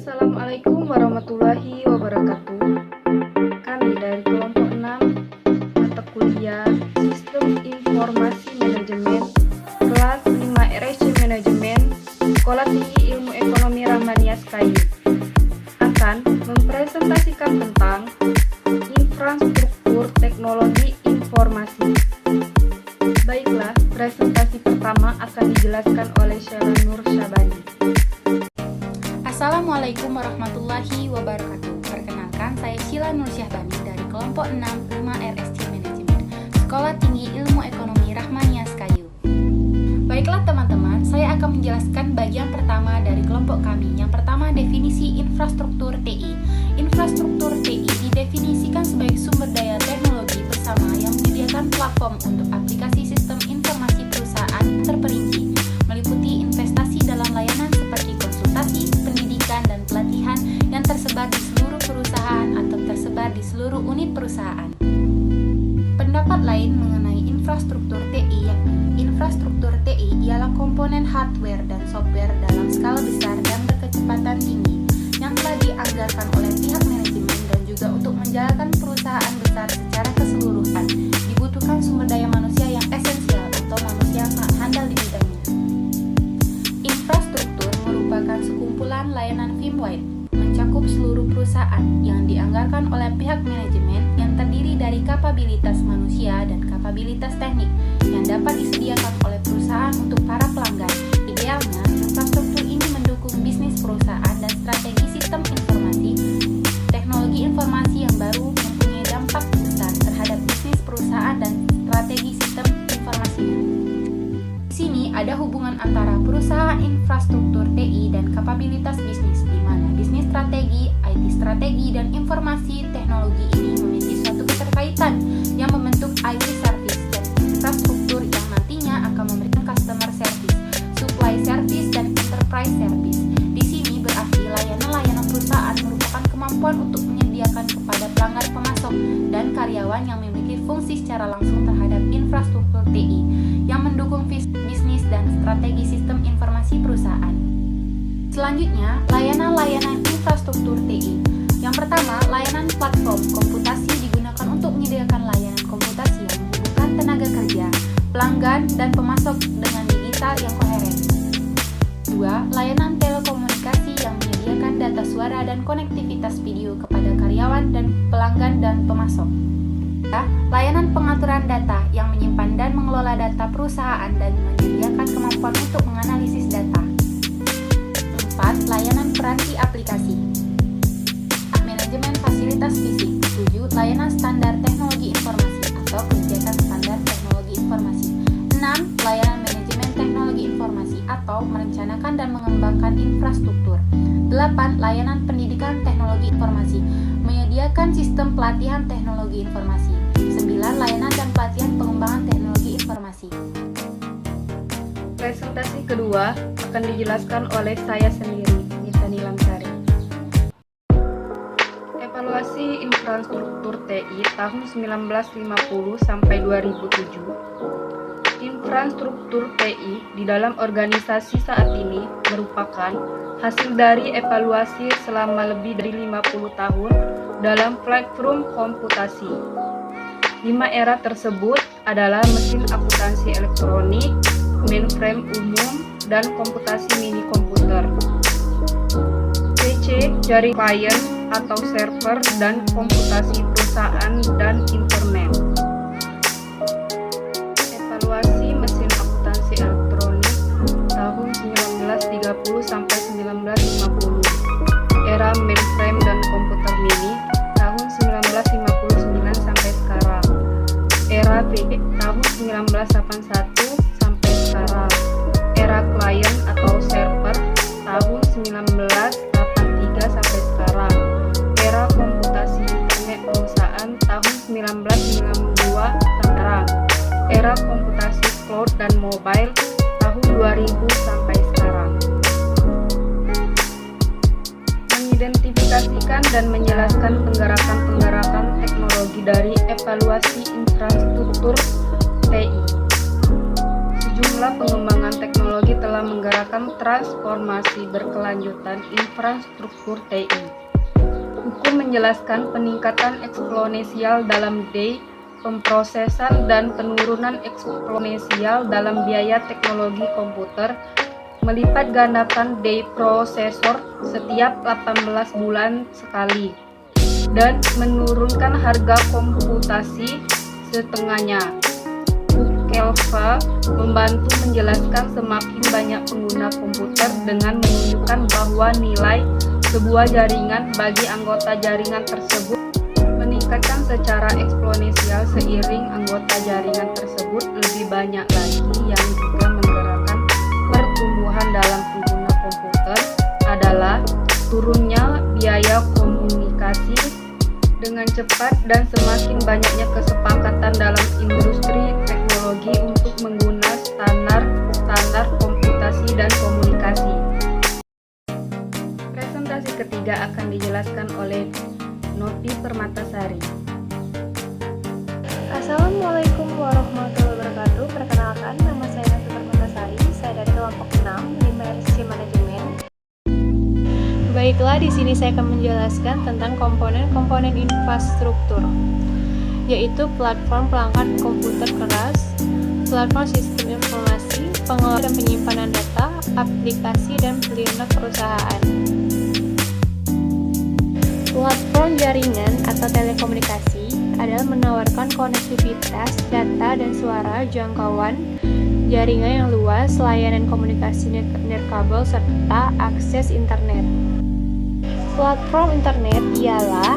Assalamualaikum warahmatullahi wabarakatuh. Kami dari kelompok 6 mata kuliah Sistem Informasi Manajemen kelas 5 RSC Manajemen Sekolah Tinggi Ilmu Ekonomi Rahmaniah SKY akan mempresentasikan tentang infrastruktur teknologi informasi. Baiklah, presentasi pertama akan dijelaskan oleh Sheila Nur Syabani. Assalamualaikum warahmatullahi wabarakatuh. Perkenalkan, saya Sheila Nur Syabani dari kelompok 6 5 RSC Manajemen Sekolah Tinggi Ilmu Ekonomi Rahmaniah SKY. Baiklah teman-teman, saya akan menjelaskan bagian pertama dari kelompok kami. Yang pertama, definisi infrastruktur TI. Infrastruktur TI didefinisikan sebagai sumber daya teknologi bersama yang menyediakan platform untuk aplikasi sistem informasi perusahaan terperinci, meliputi investasi dalam layanan seperti konsultasi, pendidikan, dan pelatihan yang tersebar di seluruh perusahaan atau tersebar di seluruh unit perusahaan. Pendapat lain mengenai infrastruktur TI yakni infrastruktur TI ialah komponen hardware dan software dalam skala besar dan berkecepatan tinggi yang telah dianggarkan oleh pihak manajemen dan juga untuk menjalankan perusahaan besar secara keseluruhan. Dibutuhkan sumber daya manusia yang esensial atau manusia yang sangat handal di bidangnya. Infrastruktur merupakan sekumpulan layanan firmware mencakup seluruh perusahaan yang dianggarkan oleh pihak manajemen yang terdiri dari kapabilitas manusia dan kapabilitas teknik yang dapat disediakan oleh perusahaan untuk para pelanggan. Idealnya, infrastruktur ini mendukung bisnis perusahaan dan strategi sistem informasi. Teknologi informasi yang baru mempunyai dampak besar terhadap bisnis perusahaan dan strategi sistem informasinya. Di sini ada hubungan antara perusahaan infrastruktur TI dan kapabilitas bisnis, di mana bisnis strategi, IT strategi, dan informasi teknologi ini memiliki suatu keterkaitan yang membentuk IT service dan infrastruktur yang nantinya akan memberikan customer service, supply service, dan enterprise service. Di sini berarti layanan-layanan perusahaan merupakan kemampuan untuk menyediakan kepada pelanggan pemasok dan karyawan yang memiliki fungsi secara langsung terhadap infrastruktur TI yang mendukung bisnis dan strategi sistem informasi perusahaan. Selanjutnya, layanan-layanan infrastruktur TI. Yang pertama, layanan platform komputasi digunakan untuk menyediakan layanan komputasi yang membutuhkan tenaga kerja, pelanggan, dan pemasok dengan digital yang koheren. Kedua, layanan telekomunikasi yang menyediakan data suara dan konektivitas video kepada karyawan dan pelanggan dan pemasok. Layanan pengaturan data yang menyimpan dan mengelola data perusahaan dan menyediakan kemampuan untuk menganalisis data. 4. Layanan peranti aplikasi. Manajemen fasilitas fisik. 7. Layanan standar teknologi informasi atau kebijakan standar teknologi informasi. 6. Layanan manajemen teknologi informasi atau merencanakan dan mengembangkan infrastruktur. 8. Layanan pendidikan teknologi informasi, menyediakan sistem pelatihan teknologi informasi. 9. Layanan dan pelatihan pengembangan teknologi informasi. Presentasi kedua akan dijelaskan oleh saya sendiri, Nisa Nilamsari. Evaluasi infrastruktur TI tahun 1950 sampai 2007. Infrastruktur TI di dalam organisasi saat ini merupakan hasil dari evaluasi selama lebih dari 50 tahun dalam platform komputasi. 5 era tersebut adalah mesin akuntansi elektronik, mainframe umum, dan komputasi mini komputer. PC, jaring klien atau server, dan komputasi perusahaan dan internet. Evaluasi mesin akuntansi elektronik tahun 1930 sampai 1950. Era mainframe dan komputer mini tahun 1959 sampai sekarang. Era PC tahun 1981 sampai sekarang. Era klien atau server tahun 1983 sampai sekarang. Era komputasi internet perusahaan tahun 1992 sampai sekarang. Era komputasi cloud dan mobile tahun 2000 sampai sekarang. Mengidentifikasikan dan menjelaskan penggerakan-penggerakan teknologi dari evaluasi infrastruktur TI. Sejumlah Sejumlah pengembangan teknologi telah menggerakkan transformasi berkelanjutan infrastruktur TI. Buku menjelaskan peningkatan eksponensial dalam pemrosesan dan penurunan eksponensial dalam biaya teknologi komputer, melipat gandakan prosesor setiap 18 bulan sekali, dan menurunkan harga komputasi setengahnya. Kelva membantu menjelaskan semakin banyak pengguna komputer dengan menunjukkan bahwa nilai sebuah jaringan bagi anggota jaringan tersebut meningkatkan secara eksponensial seiring anggota jaringan tersebut lebih banyak lagi, yang juga menggerakkan pertumbuhan dalam pengguna komputer adalah turunnya biaya komunikasi dengan cepat dan semakin banyaknya kesepakatan dalam industri teknologi untuk menggunakan standar komputasi dan komunikasi. Presentasi ketiga akan dijelaskan oleh Novi Permatasari. Assalamualaikum warahmatullahi wabarakatuh. Perkenalkan, nama saya Novi Permatasari. Saya dari kelompok 6 RSC Manajemen. Baiklah, di sini saya akan menjelaskan tentang komponen-komponen infrastruktur, yaitu platform pelanggan komputer keras, platform sistem informasi, pengelola dan penyimpanan data, aplikasi dan lunak perusahaan. Platform jaringan atau telekomunikasi adalah menawarkan konektivitas data dan suara, jangkauan jaringan yang luas, layanan komunikasi nirkabel, serta akses internet. Platform internet ialah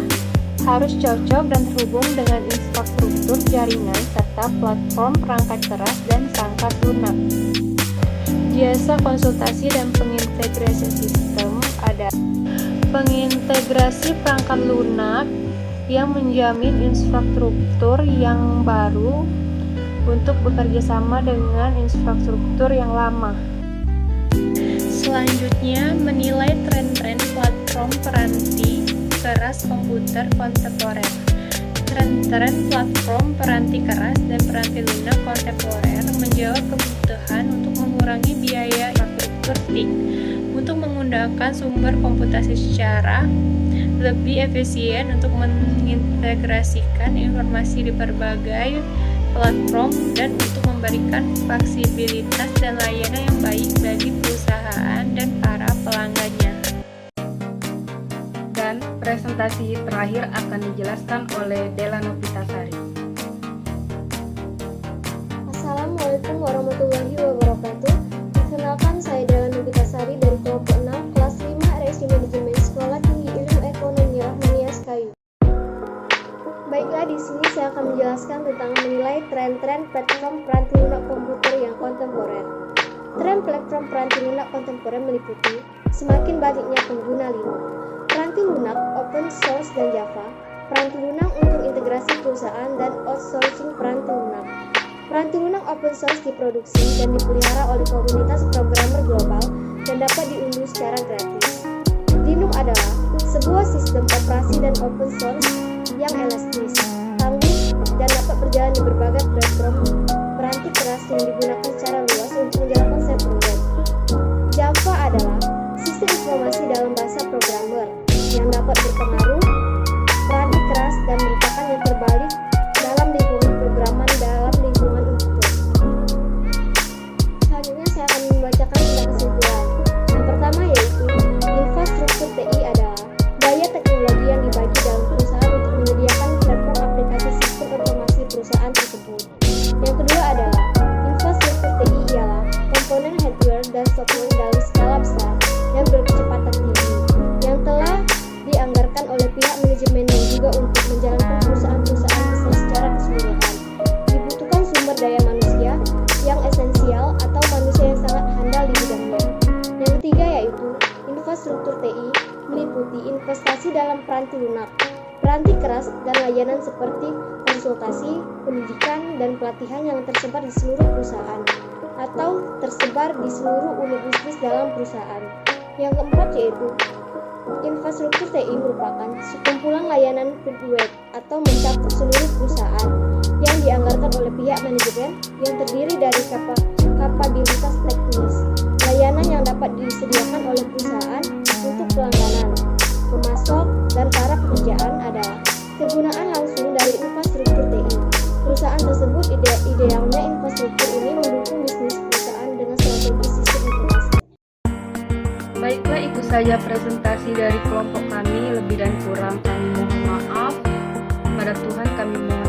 harus cocok dan terhubung dengan infrastruktur jaringan serta platform perangkat keras dan perangkat lunak. Jasa konsultasi dan pengintegrasi sistem ada pengintegrasi perangkat lunak yang menjamin infrastruktur yang baru untuk bekerja sama dengan infrastruktur yang lama. Selanjutnya, menilai tren-tren platform peranti keras komputer kontemporer. Tren-tren platform peranti keras dan peranti lunak kontemporer menjawab kebutuhan untuk mengurangi biaya infrastruktur TIC untuk menggunakan sumber komputasi secara lebih efisien untuk mengintegrasikan informasi di berbagai platform dan untuk memberikan fleksibilitas dan layanan yang baik bagi perusahaan dan para pelanggannya. Dan presentasi terakhir akan dijelaskan oleh Dela Novitasari. Assalamualaikum warahmatullahi wabarakatuh. Perkenalkan, saya Dela Novitasari dari kelompok 6 kelas 5 RSC Manajemen Sekolah Tinggi Ilmu Ekonomi Rahmanias Kayu. Baiklah, di sini saya akan menjelaskan tentang menilai tren-tren platform peranti lunak komputer yang kontemporer. Tren platform peranti lunak kontemporer meliputi semakin banyaknya pengguna Linux, peranti lunak open source dan Java, peranti lunak untuk integrasi perusahaan, dan outsourcing peranti lunak. Peranti lunak open source diproduksi dan dipelihara oleh komunitas programmer global dan dapat diunduh secara gratis. Linux adalah sebuah sistem operasi dan open source yang elastis, tangguh, dan dapat berjalan di berbagai platform peranti keras yang digunakan secara luas untuk menjalankan server web. Java adalah sistem informasi dalam bahasa programmer yang dapat berpengaruh peranti keras dan merupakan yang terbalik dalam lingkungan programan dalam lingkungan input. Selanjutnya saya akan membacakan tentang kesimpulan. Yang pertama yaitu infrastruktur TI adalah daya teknologi yang dibagi dalam perusahaan untuk menyediakan platform aplikasi sistem informasi perusahaan tersebut. Yang kedua adalah infrastruktur TI ialah komponen hardware dan software dalam skala besar yang berkecepatan tinggi yang telah dianggarkan oleh pihak manajemen dan juga untuk menjalankan perusahaan-perusahaan besar secara keseluruhan. Dibutuhkan sumber daya manusia yang esensial atau manusia yang sangat handal di bidangnya. Yang ketiga yaitu infrastruktur TI meliputi investasi dalam peranti lunak, peranti keras, dan layanan seperti konsultasi, pendidikan, dan pelatihan yang tersebar di seluruh perusahaan atau tersebar di seluruh unit bisnis dalam perusahaan. Yang keempat yaitu infrastruktur TI merupakan sekumpulan layanan web atau mencakup seluruh perusahaan yang dianggarkan oleh pihak manajemen yang terdiri dari kapabilitas teknis, layanan yang dapat disediakan oleh perusahaan untuk pelangganan, pemasok, dan para pekerjaan adalah kegunaan langsung dari infrastruktur TI. Perusahaan tersebut idealnya infrastruktur ini mendukung bisnis perusahaan dengan strategi sistem informasi. Baiklah, itu saja presentasi dari kelompok kami. Lebih dan kurang kami mohon maaf. Kepada Tuhan kami mohon